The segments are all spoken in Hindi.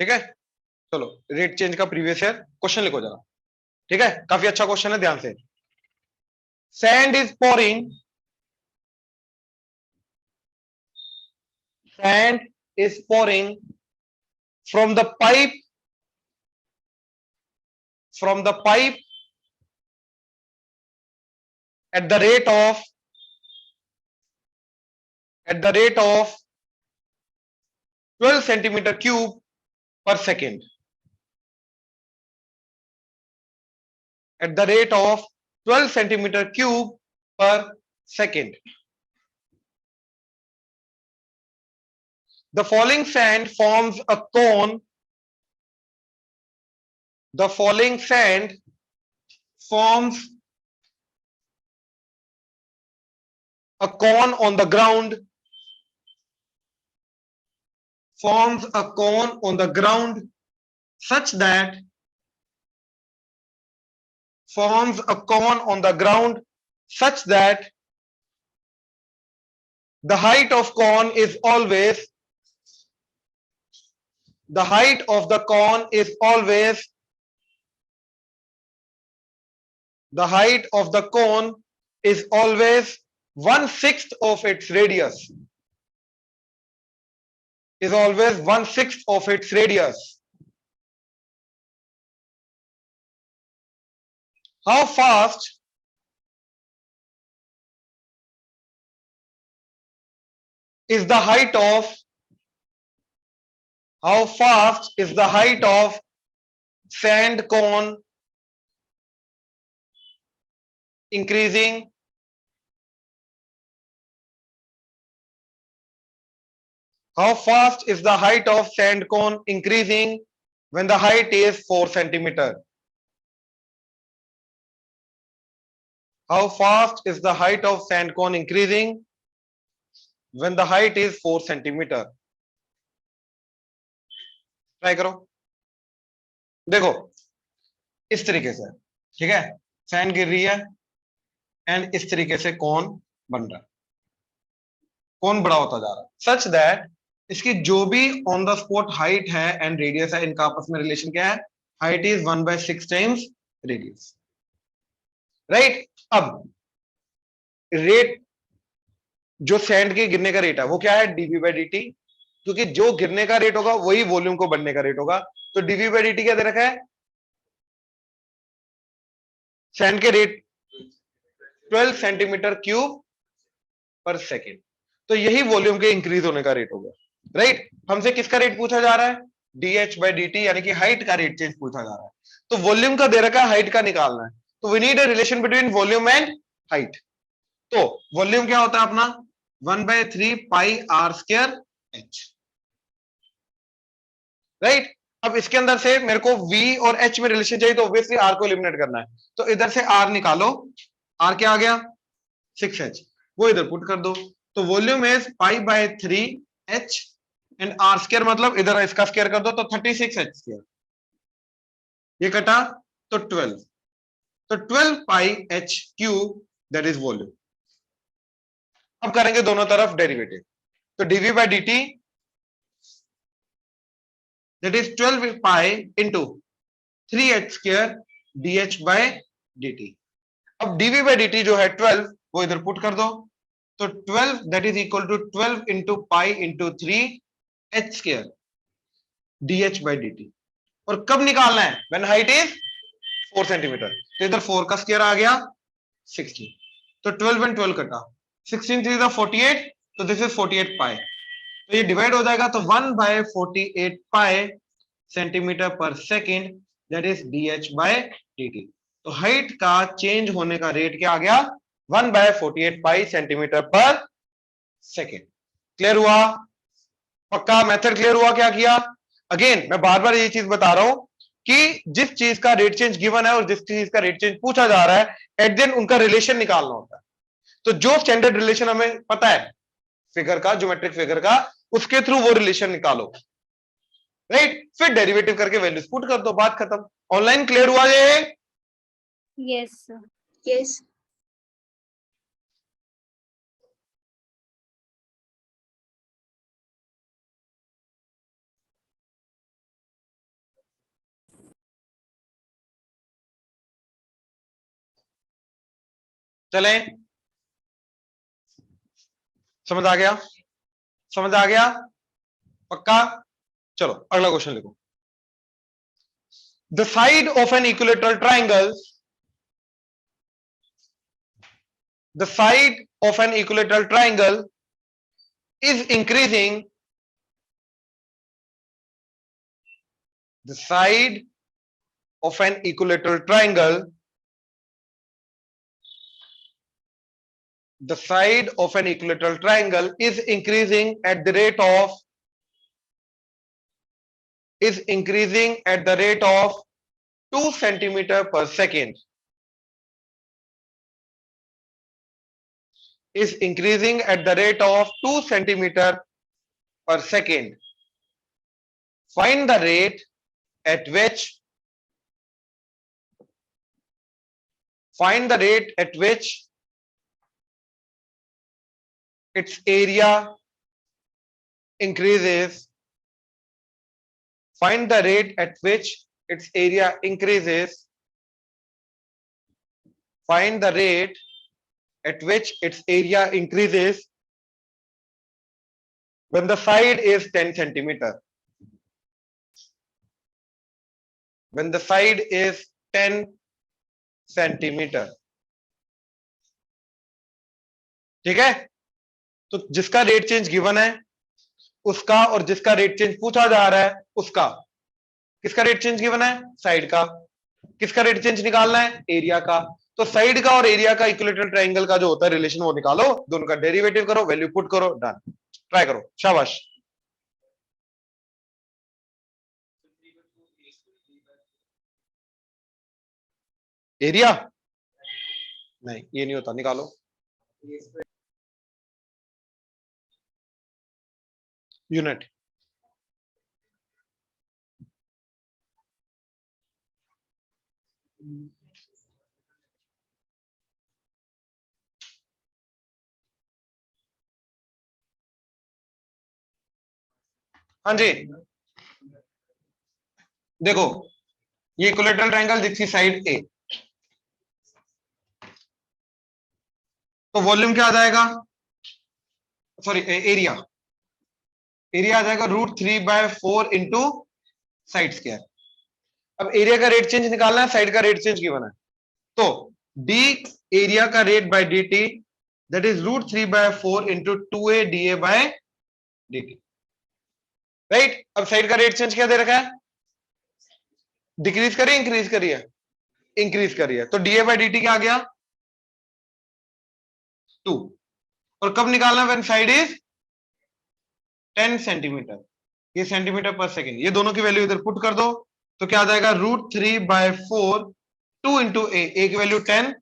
ठीक है, चलो रेट चेंज का प्रीवियस ईयर क्वेश्चन लिखो जरा। ठीक है, काफी अच्छा क्वेश्चन है, ध्यान से। Sand is pouring, sand is pouring from the pipe, from the pipe at the rate of, at the rate of 12 centimeter cube per second, at the rate of 12 centimeter cube per second. The falling sand forms a cone, the falling sand forms a cone on the ground, forms a cone on the ground such that, forms a cone on the ground such that the height of cone is always, the height of the cone is always, the height of the cone is always 1/6 of its radius, is always 1/6 of its radius. How fast is the height of, how fast is the height of sand cone increasing? How fast is the height of sand cone increasing when the height is 4 centimeter? How fast is the height of sand cone increasing when the height is 4 centimeter? Try करो, देखो इस तरीके से, ठीक है, सैंड गिर रही है एंड इस तरीके से कौन बन रहा है, कौन बड़ा होता जा रहा है, सच दैट इसकी जो भी ऑन द स्पॉट हाइट है एंड रेडियस है, इनका आपस में रिलेशन क्या है, height is 1/6 times radius, right. अब रेट, जो सैंड के गिरने का रेट है वो क्या है, डीवी बाई डी टी, क्योंकि जो गिरने का रेट होगा वही वॉल्यूम को बढ़ने का रेट होगा, तो डीवी बाई डी टी क्या दे रखा है, सैंड के रेट 12 सेंटीमीटर क्यूब पर सेकेंड, तो यही वॉल्यूम के इंक्रीज होने का रेट होगा, राइट। हमसे किसका रेट पूछा जा रहा है, डीएच बाई डी टी, यानी कि हाइट का रेट चेंज पूछा जा रहा है, तो वॉल्यूम का दे रखा है, हाइट का निकालना है, तो we need a relation between volume and height. तो वॉल्यूम क्या होता है अपना, 1/3 pi R square H, right. अब इसके अंदर से मेरे को v और h में रिलेशन चाहिए, तो ऑब्वियसली r को एलिमिनेट करना है, तो इधर से r निकालो, r क्या आ गया 6h, वो इधर पुट कर दो, तो volume is pi by 3h and r square, मतलब इधर इसका स्क्वायर कर दो तो 36h स्क्वायर, ये कटा तो 12, तो 12 pi h cube that is volume. अब करेंगे दोनों तरफ डेरिवेटिव, तो dv by dt that is 12 pi into 3h square dh by dt। अब dv बाय dt जो है 12, वो इधर पुट कर दो, तो 12 that is equal to 12 into pi into 3h square dh by dt, और कब निकालना है, व्हेन हाइट इज 4 सेंटीमीटर, तो इधर 4 का स्क्वायर आ गया 16, तो 12 एंड 12 कटा, 16 3 is 48, तो दिस इज 48 पाई, तो ये डिवाइड हो जाएगा, तो 1/48 pi centimetre per second that is dh by dt। तो हाइट का चेंज होने का रेट क्या आ गया, 1/48 pi centimetre per second. Clear हुआ, पक्का मेथड क्लियर हुआ, क्या किया, अगेन मैं बार बार ये चीज बता रहा हूं कि जिस चीज का रेट चेंज गिवन है और जिस चीज का रेट चेंज पूछा जा रहा है, एट देन उनका रिलेशन निकालना होता है, तो जो स्टैंडर्ड रिलेशन हमें पता है फिगर का, ज्योमेट्रिक फिगर का, उसके थ्रू वो रिलेशन निकालो, राइट, फिर डेरिवेटिव करके वैल्यूज पुट कर दो, बात खत्म। ऑनलाइन क्लियर हुआ ये? Yes yes. चलें, समझ आ गया? समझ आ गया? पक्का? चलो अगला क्वेश्चन लिखो। The side of an equilateral triangle, the side of an equilateral triangle is increasing, the side of an equilateral triangle, the side of an equilateral triangle is increasing at the rate of, is increasing at the rate of 2 centimeter per second, is increasing at the rate of 2 centimeter per second. Find the rate at which, find the rate at which its area increases, find the rate at which its area increases, find the rate at which its area increases when the side is 10 centimeter. When the side is 10 centimeter. ठीक है? तो जिसका रेट चेंज गिवन है उसका और जिसका रेट चेंज पूछा जा रहा है उसका, किसका रेट चेंज गिवन है? साइड का। किसका रेट चेंज निकालना है? एरिया का। तो साइड का और एरिया का इक्विलेटरल ट्रायंगल का जो होता है रिलेशन वो निकालो, दोनों का डेरिवेटिव करो, वैल्यू पुट करो, डन। ट्राई करो, शाबाश। एरिया नहीं, ये नहीं होता, निकालो। यूनिट हाँ जी, देखो ये इक्विलेटरल ट्रायंगल दिखती साइड ए, तो वॉल्यूम क्या आ जाएगा? सॉरी एरिया, एरिया आ जाएगा √3/4 इंटू साइड स्क्वायर। अब एरिया का रेट चेंज निकालना है, साइड का रेट चेंज की बना है, तो डी एरिया का rate by D T that is √3/4 into 2a dA by dt, right. अब साइड का रेट चेंज क्या दे रखा है? डिक्रीज करिए इंक्रीज करिए? इंक्रीज करिए, तो dA बाय dt क्या आ गया? 2। और कब निकालना? व्हेन साइड इज 10 सेंटीमीटर, ये सेंटीमीटर पर सेकेंड, ये दोनों की वैल्यू इधर पुट कर दो, तो क्या आ जाएगा? √3/4 2 इंटू ए की value 10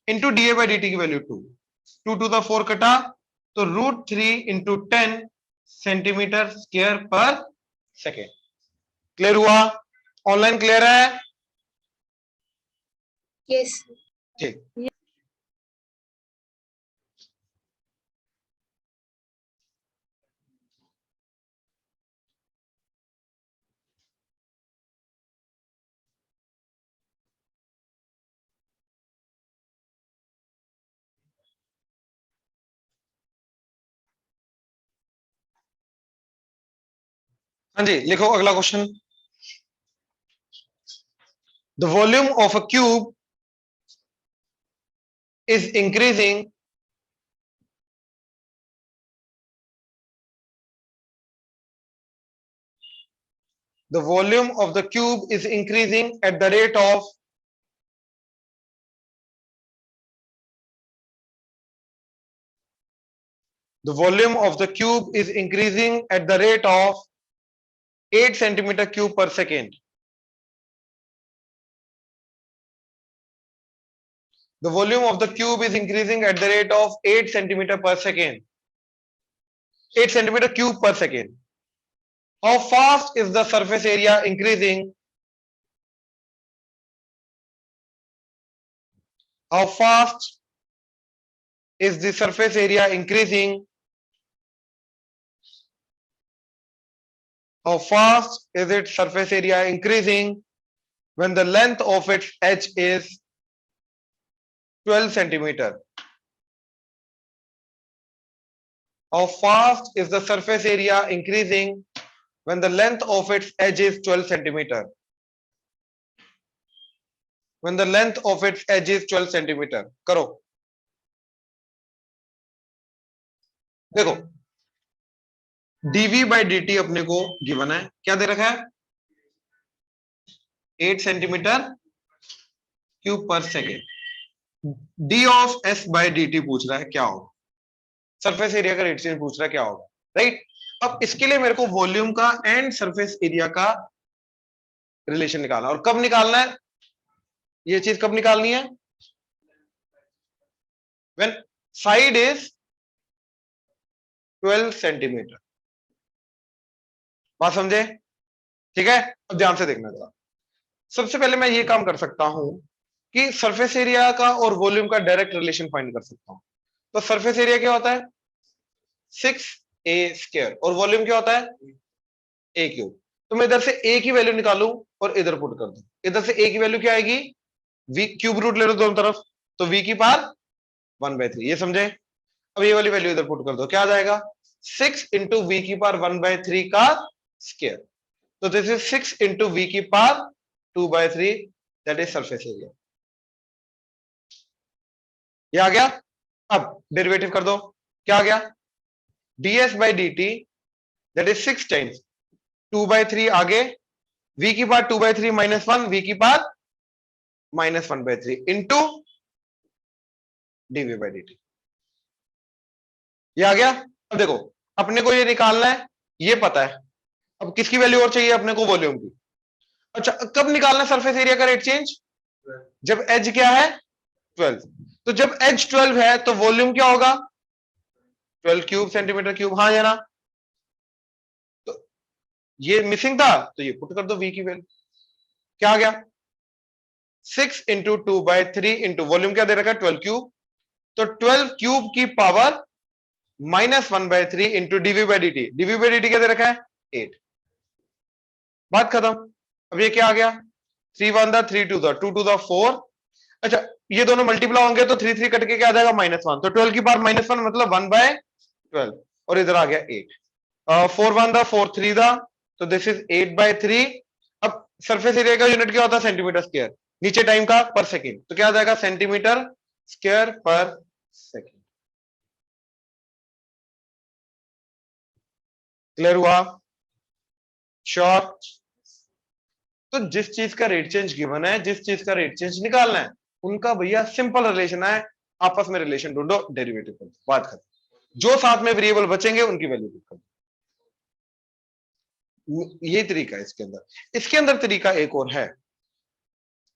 into dA by dt की वैल्यू 2, 2 टू द 4 कटा, तो √3 into 10 centimetre square per second. Clear हुआ? ऑनलाइन क्लियर है? यस। ठीक, हाँ जी, लिखो अगला question. The volume of a cube is increasing the volume of the cube is increasing at the rate of the volume of the cube is increasing at the rate of 8 centimeter cube per second. The volume of the cube is increasing at the rate of 8 centimeter per second. 8 centimeter cube per second. How fast is the surface area increasing? How fast is the surface area increasing? How fast is its surface area increasing when the length of its edge is 12 centimeter? How fast is the surface area increasing when the length of its edge is 12 centimeter? When the length of its edge is 12 centimeter. करो, देखो dv by dt अपने को गिवन है, क्या दे रखा है? 8 सेंटीमीटर क्यूब पर second. d of s by dt पूछ रहा है, क्या होगा? सरफेस एरिया का रेट चेंज पूछ रहा है, क्या होगा? राइट। अब इसके लिए मेरे को वॉल्यूम का एंड सरफेस एरिया का रिलेशन निकालना, और कब निकालना है ये चीज, कब निकालनी है? When side is 12 centimetre. बात समझे? ठीक है, अब ध्यान से देखना जरा। सबसे पहले मैं ये काम कर सकता हूं कि सरफेस एरिया का और वॉल्यूम का डायरेक्ट रिलेशन फाइंड कर सकता हूं। तो सरफेस एरिया क्या होता है? 6a² और वॉल्यूम क्या होता है? a³। तो मैं इधर से a की वैल्यू निकालूं और इधर पुट कर दूं। इधर से a की वैल्यू क्या आएगी? v क्यूब रूट ले लो दोनों तरफ, तो v की पावर 1/3, ये समझे? अब ये वाली वैल्यू इधर पुट कर दो, क्या आ जाएगा? 6 इंटू वी की पावर 1/3 का स्क्वायर। तो दिस इज 6 इंटू वी की power 2/3, that is surface area. ये आ गया। अब डेरिवेटिव कर दो, क्या आ गया? ds by dt that is 6 times 2/3 आगे, v की पावर 2/3 माइनस 1, v की power -1/3 into dv by dt। ये आ गया। अब देखो अपने को ये निकालना है, ये पता है, अब किसकी वैल्यू और चाहिए अपने को? वॉल्यूम की। अच्छा, कब निकालना सरफेस एरिया का रेट चेंज? जब एज क्या है? 12। तो जब एज 12 है तो वॉल्यूम क्या होगा? 12 क्यूब सेंटीमीटर क्यूब, हाँ या ना? तो ये मिसिंग था, तो ये पुट कर दो v की वैल्यू, क्या आ गया? 6 इंटू 2/3 इंटू वॉल्यूम क्या दे रखा है? 12 क्यूब, तो 12 क्यूब की power -1/3 into DV by D T. DV by D T क्या दे रखा है? 8। बात खत्म। अब ये क्या आ गया? 3 1 3 2 2 2 4। अच्छा, ये दोनों मल्टीप्लाई होंगे तो 3 3 कट के क्या आ जाएगा? -1। तो 12 की पावर -1 मतलब 1/12, और इधर आ गया 8। 4 1 4 3 तो दिस इज 8/3। अब सरफेस एरिया का यूनिट क्या होता है? सेंटीमीटर स्क्वायर, नीचे टाइम का पर सेकेंड, तो क्या आ जाएगा? Centimetre square per second. Clear हुआ? श्योर? तो जिस चीज का रेट चेंज गिवन है, जिस चीज का रेट चेंज निकालना है, उनका भैया सिंपल रिलेशन है, आपस में रिलेशन ढूंढो, डेरिवेटिव कर दो, बात खत्म। जो साथ में वेरिएबल बचेंगे उनकी वैल्यू पुट कर दो। ये तरीका है इसके अंदर। इसके अंदर तरीका एक और है,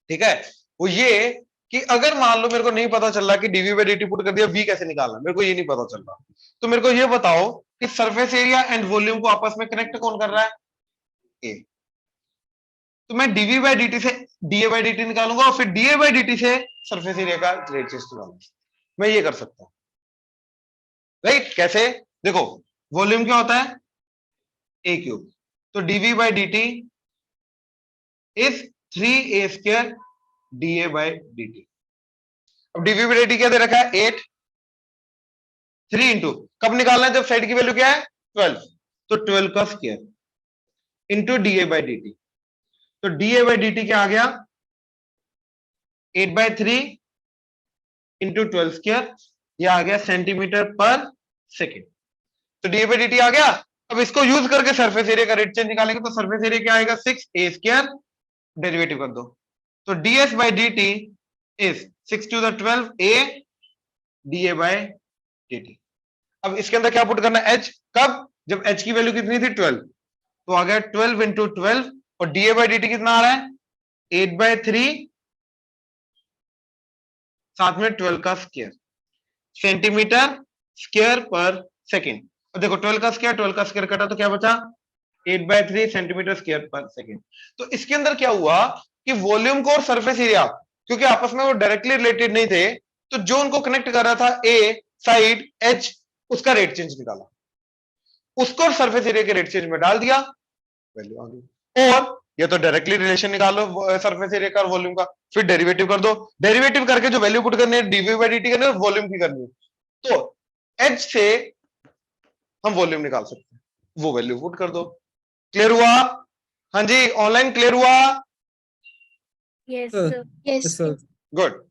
ठीक है, वो ये कि अगर मान लो मेरे को नहीं पता चल रहा कि डीवी बाई डी पुट कर दिया, वी कैसे निकालना, मेरे को ये नहीं पता चल रहा, तो मेरे को ये बताओ कि सरफेस एरिया एंड वॉल्यूम को आपस में कनेक्ट कौन कर रहा है? ए। तो मैं डीवी बाई डी से डीए बाई डी निकालूंगा और फिर डीए बाई डी से सरफेस एरिया का रेट चेंज निकालूंगा। मैं ये कर सकता हूं, राइट? कैसे? देखो वॉल्यूम क्या होता है? a³, तो dv by dt is 3a² da by dt। अब dv बाई dt क्या दे रखा है? 8। 3 इंटू, कब निकालना है? जब साइड की वैल्यू क्या है? 12, तो 12 का square into da by dt। तो da बाई dt क्या आ गया? 8/3 इंटू 12 स्क्वायर, ये आ गया सेंटीमीटर पर सेकेंड। तो da बाई dt आ गया। अब इसको यूज करके सरफेस एरिया का रेट चेंज निकालेंगे, तो सरफेस एरिया क्या आएगा? 6a², डेरिवेटिव कर दो, तो ds by dt is 6 to the 12 a da by dt। अब इसके अंदर क्या पुट करना है? h। कब? जब h की वैल्यू कितनी थी? 12, तो आ गया 12 इंटू 12, और da बाई dt कितना आ रहा है? 8/3, साथ में 12 का square, centimetre square per second. अब देखो 12 का स्क्वायर, 12 का स्क्वायर कटा तो क्या बचा? 8/3 सेंटीमीटर स्क्वायर पर सेकेंड। तो इसके अंदर क्या हुआ कि वॉल्यूम को और सरफेस एरिया, क्योंकि आपस में वो डायरेक्टली रिलेटेड नहीं थे, तो जो उनको कनेक्ट कर रहा था ए, साइड, एच, उसका रेट चेंज निकाला, उसको सरफेस एरिया के रेट चेंज में डाल दिया, वैल्यू आ गई। और ये तो डायरेक्टली रिलेशन निकालो सरफेस एरिया का और वॉल्यूम का, फिर डेरिवेटिव कर दो, डेरिवेटिव करके जो वैल्यू पुट करनी है डीवी बाई डी टी करनी है, वॉल्यूम की करनी है। तो एच से हम वॉल्यूम निकाल सकते हैं, वो वैल्यू पुट कर दो। क्लियर हुआ? हाँ जी, ऑनलाइन क्लियर हुआ? Yes, Sir. sir. Yes, sir. Good.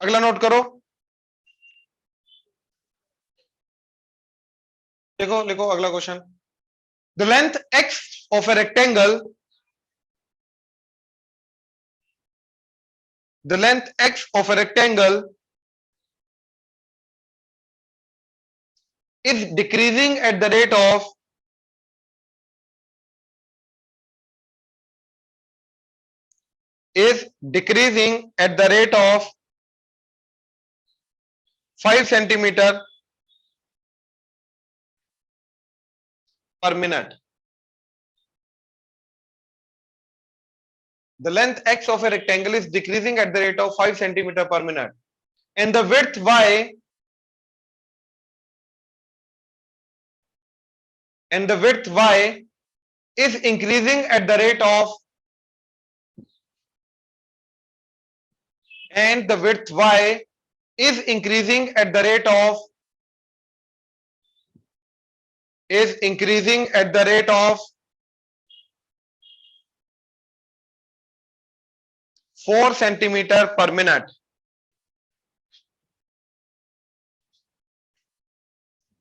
अगला नोट करो, देखो लिखो अगला question. The length x of a rectangle, the length x of a rectangle is decreasing at the rate of is decreasing at the rate of 5 centimeter per minute. The length x of a rectangle is decreasing at the rate of 5 centimeter per minute, and the width y is increasing at the rate of and the width y is increasing at the rate of 4 centimeter per minute.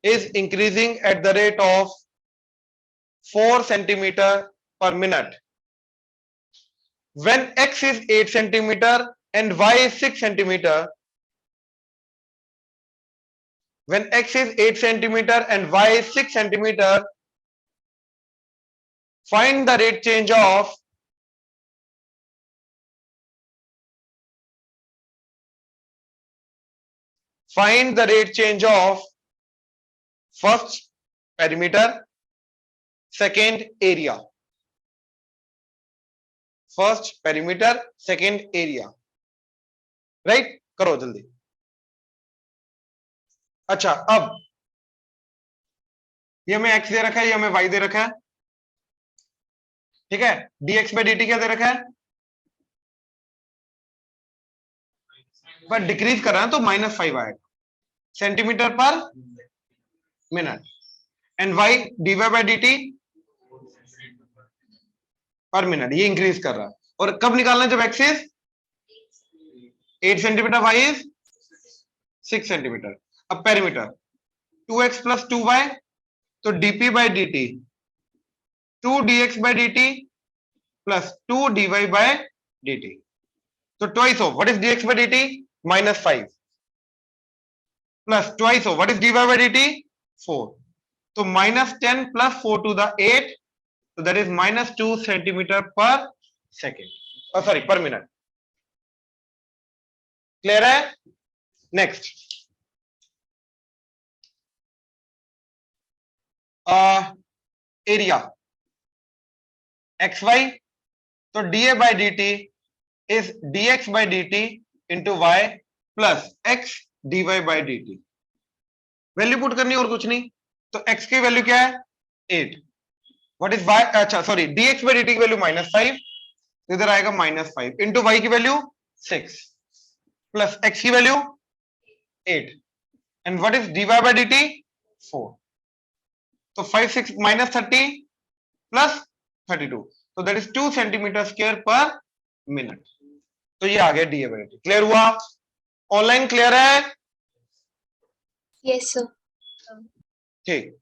Is increasing at the rate of 4 centimeter per minute. When x is 8 centimeter and y is 6 centimeter, when x is 8 centimeter and y is 6 centimeter, find the rate change of first perimeter, second area. First perimeter, second area. Right? करो जल्दी। अच्छा, अब ये हमें x दे रखा है, ये हमें y दे रखा है, ठीक है? dx बाई dt क्या दे रखा है? पर डिक्रीज कर रहा है तो -5 आएगा सेंटीमीटर पर minute, and y dy by dt पर मिनट, ये इंक्रीज कर रहा है। और कब निकालना है? जब x is 8 centimetre, y is 6 centimetre. अब पेरीमीटर 2x प्लस 2y, तो dp by dt 2dx by dt plus 2dy by dt, तो twice of what is dx by dt? -5 plus twice of what is dy by dt? 4, तो -10 प्लस 4 टू द 8, तो that is -2 centimetre per second, sorry per minute. Clear है? नेक्स्ट, एरिया xy, तो dA by dt is dx by dt into Y plus x dy by dt। Value put करनी और कुछ नहीं, तो x की वैल्यू क्या है? 8, व्हाट इज y, अच्छा सॉरी, dx बाई dt की वैल्यू -5, इधर आएगा -5 इंटू y की वैल्यू 6 प्लस x की value 8, and what is dy by dt? 4, तो 5 6 -30 प्लस 32, तो दैट इज 2 सेंटीमीटर स्क्वायर पर मिनट। तो ये आ गया डी बाई टी। क्लियर हुआ? ऑनलाइन क्लियर है? Yes, sir. ठीक,